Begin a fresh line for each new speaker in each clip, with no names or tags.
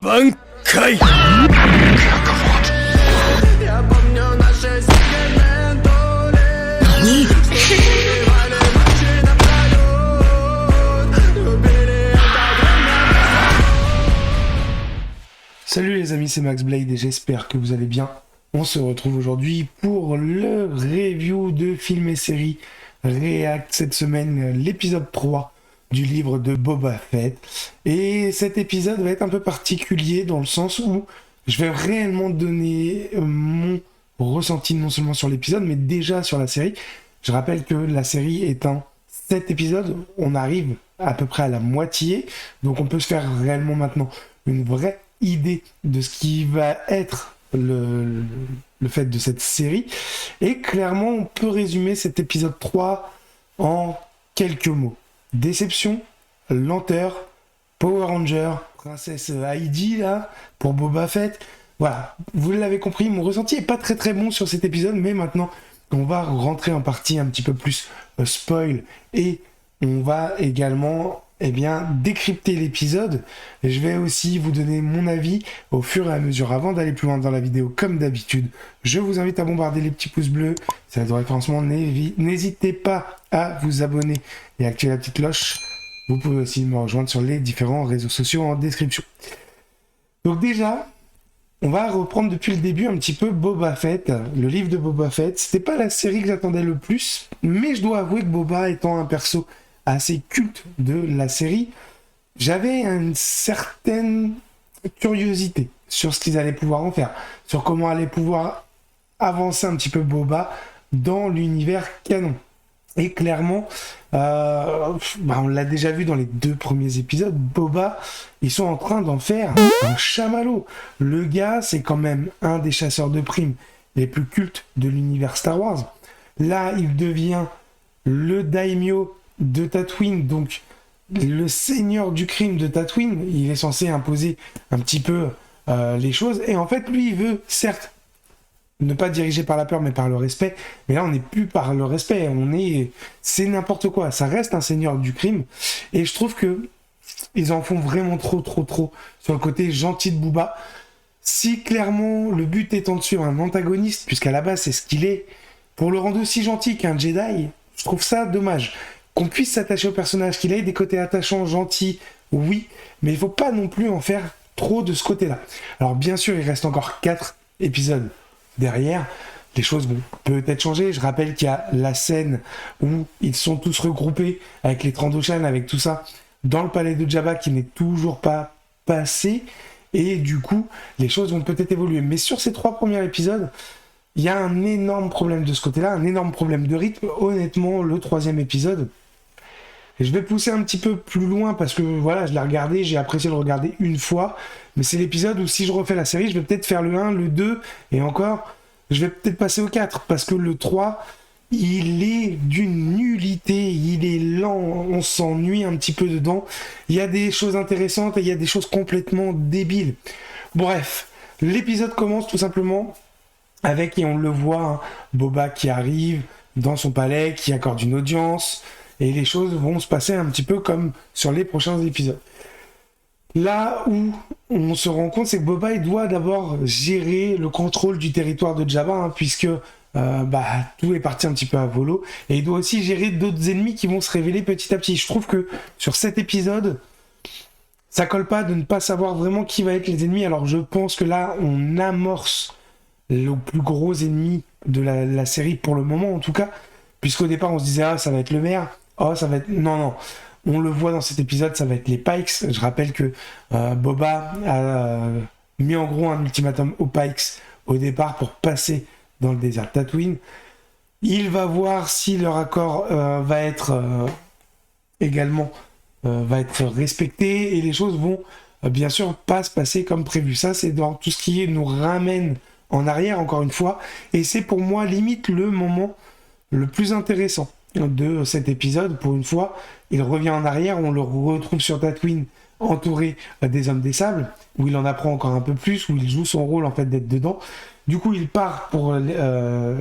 挽回
Salut les amis, c'est Max Blade et j'espère que vous allez bien. On se retrouve aujourd'hui pour le review de films et séries React cette semaine, l'épisode 3 du livre de Boba Fett. Et cet épisode va être un peu particulier dans le sens où je vais réellement donner mon ressenti non seulement sur l'épisode mais déjà sur la série. Je rappelle que la série est en 7 épisodes, on arrive à peu près à la moitié, donc on peut se faire réellement maintenant une vraie idée de ce qui va être le fait de cette série. Et clairement, on peut résumer cet épisode 3 en quelques mots. Déception, lenteur, Power Ranger, Princesse Heidi, là, pour Boba Fett. Voilà, vous l'avez compris, mon ressenti est pas très très bon sur cet épisode, mais maintenant, on va rentrer en partie un petit peu plus spoil, et on va également décrypter l'épisode. Et je vais aussi vous donner mon avis au fur et à mesure. Avant d'aller plus loin dans la vidéo, comme d'habitude, je vous invite à bombarder les petits pouces bleus, ça aide au référencement. N'hésitez pas à vous abonner et à activer la petite cloche. Vous pouvez aussi me rejoindre sur les différents réseaux sociaux en description. Donc déjà, on va reprendre depuis le début un petit peu Boba Fett, le livre de Boba Fett. C'était pas la série que j'attendais le plus, mais je dois avouer que Boba étant un perso assez culte de la série, j'avais une certaine curiosité sur ce qu'ils allaient pouvoir en faire, sur comment allaient pouvoir avancer un petit peu Boba dans l'univers canon. Et clairement, on l'a déjà vu dans les 2 premiers épisodes, Boba, ils sont en train d'en faire un chamallow. Le gars, c'est quand même un des chasseurs de primes les plus cultes de l'univers Star Wars. Là, il devient le daimyo de Tatooine, donc le seigneur du crime de Tatooine. Il est censé imposer un petit peu les choses, et en fait lui il veut certes ne pas diriger par la peur mais par le respect, mais là on n'est plus par le respect, c'est n'importe quoi, ça reste un seigneur du crime. Et je trouve que ils en font vraiment trop sur le côté gentil de Booba. Si clairement le but étant de suivre un antagoniste, puisqu'à la base c'est ce qu'il est, pour le rendre aussi gentil qu'un Jedi, je trouve ça dommage. Qu'on puisse s'attacher au personnage, qu'il ait des côtés attachants, gentils, oui, mais il faut pas non plus en faire trop de ce côté-là. Alors bien sûr, il reste encore 4 épisodes derrière, les choses vont peut-être changer. Je rappelle qu'il y a la scène où ils sont tous regroupés avec les Trandoshan, avec tout ça, dans le palais de Jabba qui n'est toujours pas passé, et du coup, les choses vont peut-être évoluer. Mais sur ces 3 premiers épisodes, il y a un énorme problème de ce côté-là, un énorme problème de rythme. Honnêtement, le 3e épisode, et je vais pousser un petit peu plus loin parce que voilà, je l'ai regardé, j'ai apprécié le regarder une fois, mais c'est l'épisode où si je refais la série, je vais peut-être faire le 1, le 2, et encore, je vais peut-être passer au 4, parce que le 3, il est d'une nullité, il est lent, on s'ennuie un petit peu dedans, il y a des choses intéressantes et il y a des choses complètement débiles. Bref, l'épisode commence tout simplement avec, et on le voit, hein, Boba qui arrive dans son palais, qui accorde une audience, et les choses vont se passer un petit peu comme sur les prochains épisodes. Là où on se rend compte, c'est que Boba il doit d'abord gérer le contrôle du territoire de Jabba, hein, puisque tout est parti un petit peu à volo, et il doit aussi gérer d'autres ennemis qui vont se révéler petit à petit. Je trouve que sur cet épisode, ça colle pas de ne pas savoir vraiment qui va être les ennemis. Alors je pense que là, on amorce le plus gros ennemi de la série pour le moment en tout cas, puisqu'au départ on se disait ça va être le maire, ça va être... Non, on le voit dans cet épisode, ça va être les Pikes. Je rappelle que Boba a mis en gros un ultimatum aux Pikes au départ pour passer dans le désert de Tatooine. Il va voir si leur accord va être respecté, et les choses vont bien sûr pas se passer comme prévu. Ça, c'est dans tout ce qui nous ramène en arrière, encore une fois, et c'est pour moi limite le moment le plus intéressant de cet épisode. Pour une fois, il revient en arrière, on le retrouve sur Tatooine entouré des Hommes des Sables, où il en apprend encore un peu plus, où il joue son rôle en fait d'être dedans. Du coup, il part pour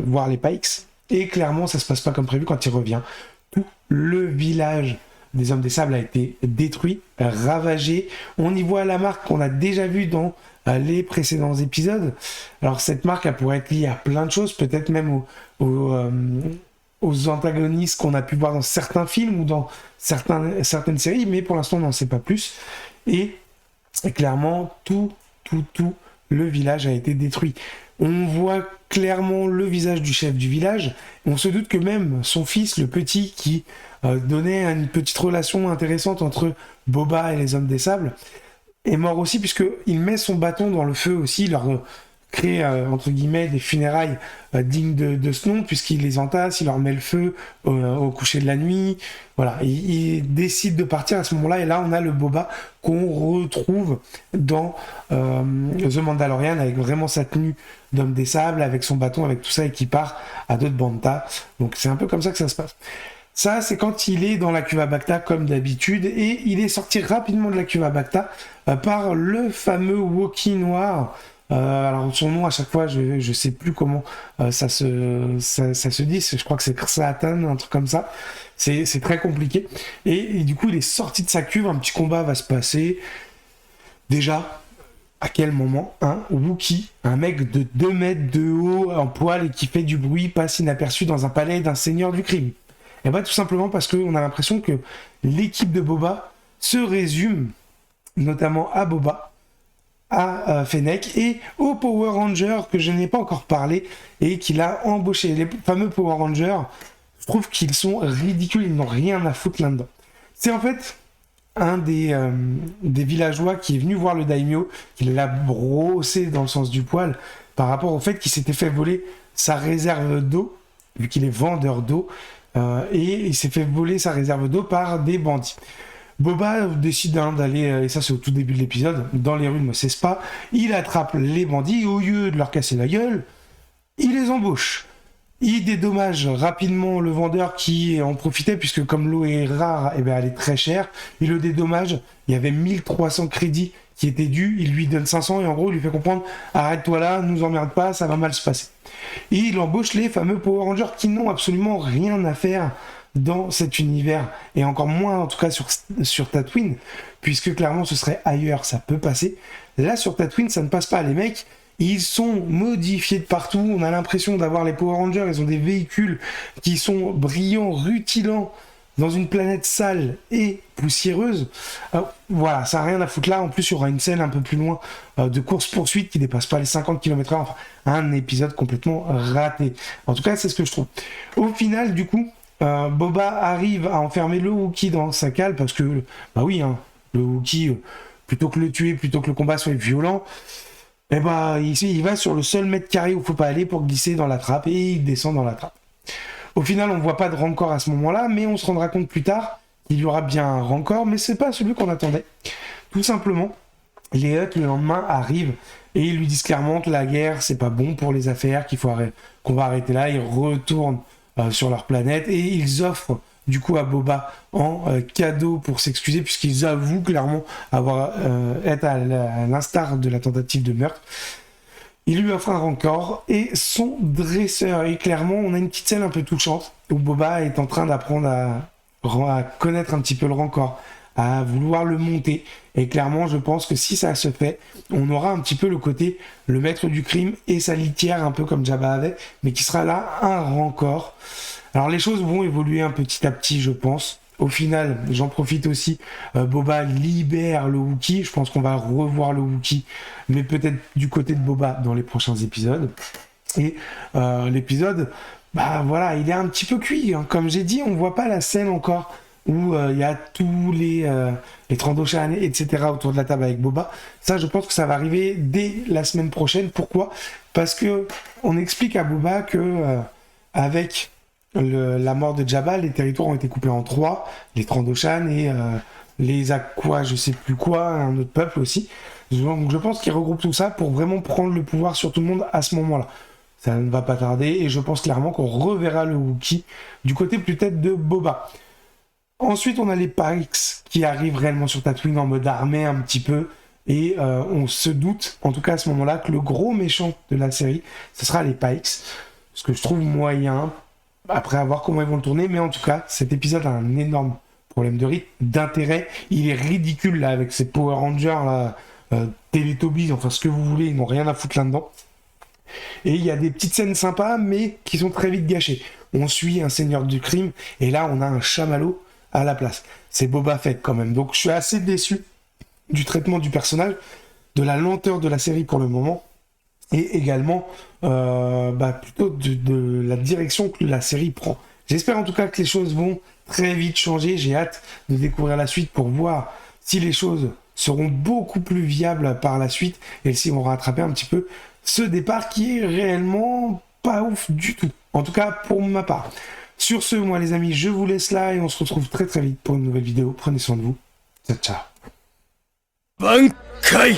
voir les Pikes, et clairement, ça se passe pas comme prévu quand il revient. Tout le village des Hommes des Sables a été détruit, ravagé. On y voit la marque qu'on a déjà vue dans les précédents épisodes. Alors cette marque, elle pourrait être liée à plein de choses, peut-être même aux antagonistes qu'on a pu voir dans certains films ou dans certaines séries, mais pour l'instant on n'en sait pas plus. Et clairement, tout le village a été détruit. On voit clairement le visage du chef du village. On se doute que même son fils, le petit, qui donnait une petite relation intéressante entre Boba et les Hommes des Sables, est mort aussi, puisqu'il met son bâton dans le feu aussi. Il leur crée, entre guillemets, des funérailles dignes de ce nom, puisqu'il les entasse, il leur met le feu au coucher de la nuit. Voilà, il décide de partir à ce moment-là, et là, on a le Boba qu'on retrouve dans The Mandalorian, avec vraiment sa tenue d'homme des sables, avec son bâton, avec tout ça, et qui part à dos de Banta. Donc c'est un peu comme ça que ça se passe. Ça, c'est quand il est dans la cuve à Bacta, comme d'habitude, et il est sorti rapidement de la cuve à Bacta par le fameux Wookiee noir. Alors son nom à chaque fois, je sais plus comment ça se dit. Je crois que c'est Satan, un truc comme ça. C'est très compliqué. Et du coup, il est sorti de sa cuve. Un petit combat va se passer. Déjà, à quel moment un Wookiee, un mec de 2 mètres de haut, en poil et qui fait du bruit, passe inaperçu dans un palais d'un seigneur du crime? Et bien tout simplement parce qu'on a l'impression que l'équipe de Boba se résume notamment à Boba, à Fennec et aux Power Rangers que je n'ai pas encore parlé et qu'il a embauché. Les fameux Power Rangers, je trouve qu'ils sont ridicules, ils n'ont rien à foutre là-dedans. C'est en fait un des villageois qui est venu voir le daimyo, qui l'a brossé dans le sens du poil par rapport au fait qu'il s'était fait voler sa réserve d'eau, vu qu'il est vendeur d'eau, et il s'est fait voler sa réserve d'eau par des bandits. Boba décide d'aller, et ça c'est au tout début de l'épisode, dans les rues de Mos Espa. Il attrape les bandits et au lieu de leur casser la gueule, il les embauche. Il dédommage rapidement le vendeur qui en profitait, puisque comme l'eau est rare, et bien elle est très chère. Il le dédommage, il y avait 1300 crédits qui étaient dus, il lui donne 500 et en gros il lui fait comprendre « Arrête-toi là, nous emmerde pas, ça va mal se passer ». Et il embauche les fameux Power Rangers qui n'ont absolument rien à faire dans cet univers, et encore moins en tout cas sur Tatooine, puisque clairement ce serait ailleurs, ça peut passer. Là sur Tatooine ça ne passe pas, les mecs ils sont modifiés de partout, on a l'impression d'avoir les Power Rangers, ils ont des véhicules qui sont brillants, rutilants, dans une planète sale et poussiéreuse. Voilà, ça n'a rien à foutre là. En plus, il y aura une scène un peu plus loin de course-poursuite qui dépasse pas les 50 km/h. Enfin, un épisode complètement raté. En tout cas, c'est ce que je trouve. Au final, du coup, Boba arrive à enfermer le Wookiee dans sa cale parce que, bah oui, hein, le Wookiee, plutôt que le tuer, plutôt que le combat soit violent, eh ben, il va sur le seul mètre carré où il faut pas aller pour glisser dans la trappe et il descend dans la trappe. Au final, on ne voit pas de Rancor à ce moment-là, mais on se rendra compte plus tard qu'il y aura bien un Rancor, mais c'est pas celui qu'on attendait. Tout simplement, les Hutt le lendemain arrivent et ils lui disent clairement que la guerre c'est pas bon pour les affaires, qu'on va arrêter là. Ils retournent sur leur planète et ils offrent du coup à Boba en cadeau pour s'excuser, puisqu'ils avouent clairement être à l'instar de la tentative de meurtre. Il lui offre un Rancor et son dresseur. Et clairement, on a une petite scène un peu touchante où Boba est en train d'apprendre à connaître un petit peu le Rancor, à vouloir le monter. Et clairement, je pense que si ça se fait, on aura un petit peu le côté le maître du crime et sa litière, un peu comme Jabba avait, mais qui sera là un Rancor. Alors les choses vont évoluer un petit à petit, je pense. Au final, j'en profite aussi, Boba libère le Wookiee. Je pense qu'on va revoir le Wookiee, mais peut-être du côté de Boba dans les prochains épisodes. Et l'épisode, bah voilà, il est un petit peu cuit. Hein. Comme j'ai dit, on voit pas la scène encore où il y a tous les Trandoshan, etc. autour de la table avec Boba. Ça, je pense que ça va arriver dès la semaine prochaine. Pourquoi ? Parce que on explique à Boba que avec la mort de Jabba, les territoires ont été coupés en 3, les Trandoshan et les Aqua, je sais plus quoi, un autre peuple aussi. Donc je pense qu'ils regroupent tout ça pour vraiment prendre le pouvoir sur tout le monde à ce moment-là. Ça ne va pas tarder et je pense clairement qu'on reverra le Wookiee du côté peut-être de Boba. Ensuite, on a les Pikes qui arrivent réellement sur Tatooine en mode armée un petit peu. Et on se doute, en tout cas à ce moment-là, que le gros méchant de la série, ce sera les Pikes. Ce que je trouve moyen, après à voir comment ils vont le tourner. Mais en tout cas, cet épisode a un énorme problème de rythme, d'intérêt. Il est ridicule là avec ses Power Rangers là, Teletubbies, enfin ce que vous voulez, ils n'ont rien à foutre là-dedans. Et il y a des petites scènes sympas, mais qui sont très vite gâchées. On suit un seigneur du crime, et là on a un chamallow à la place. C'est Boba Fett quand même. Donc je suis assez déçu du traitement du personnage, de la lenteur de la série pour le moment, et également plutôt de la direction que la série prend. J'espère en tout cas que les choses vont très vite changer. J'ai hâte de découvrir la suite pour voir si les choses seront beaucoup plus viables par la suite et s'ils vont rattraper un petit peu ce départ qui est réellement pas ouf du tout. En tout cas pour ma part. Sur ce, moi les amis, je vous laisse là et on se retrouve très très vite pour une nouvelle vidéo. Prenez soin de vous. Ciao ciao. Bankai